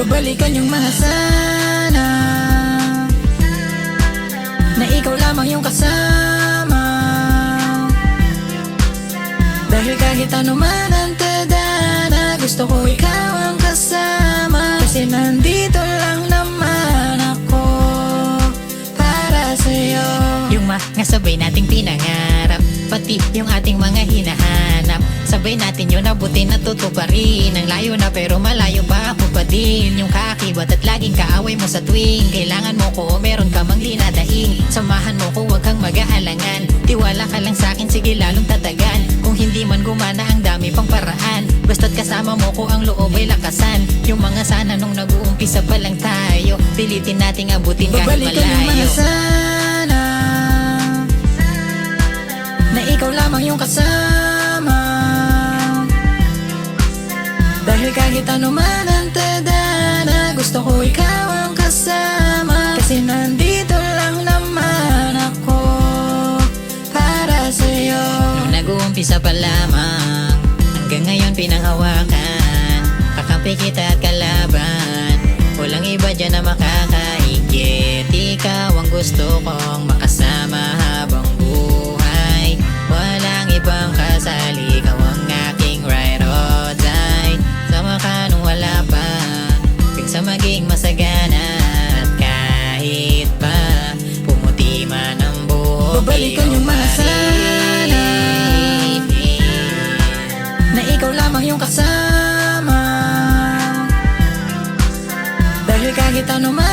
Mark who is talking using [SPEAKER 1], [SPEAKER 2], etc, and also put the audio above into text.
[SPEAKER 1] Babalikan yung mga sana na ikaw lamang yung kasama. Dahil kahit ano man ang tadhana, gusto ko ikaw ang kasama. Kasi nandito lang naman ako para sa'yo.
[SPEAKER 2] Yung mga sabay nating pinangarap, pati yung ating mga hinahanap, sabay natin yun abutin at tutuparin. Ang layo na pero malayo pa ako pa din. Yung kaakibat at laging kaaway mo sa tuwing kailangan mo ko o meron ka mang dinadaing. Samahan mo ko, huwag kang mag-aalangan. Tiwala ka lang sa'kin, sige lalong tatagan. Kung hindi man gumana ang dami pang paraan, basta't kasama mo ko ang loob ay lakasan. Yung mga sana nung nag-uumpisa pa lang tayo, pilitin nating abutin kahit malayo.
[SPEAKER 1] Babalikan yung mga sana na ikaw lamang yung kasama. Dahil kahit ano man ang tadhana, gusto ko ikaw ang kasama. Kasi nandito lang naman ako para sa'yo.
[SPEAKER 2] Nung nag-uumpisa pa lamang, hanggang ngayon pinanghawakan, kakampi kita at kalaban. Walang iba dyan na makakaigit. Ikaw ang gusto kong makasama habang buhay. Walang ibang kasali, ikaw ang aking ride or die. Sama ka nung wala pa, sa maging masagana. At kahit pa pumuti man ang buhok,
[SPEAKER 1] Babalikan yung mga sana na ikaw lamang yung kasama. Dahil kahit ano man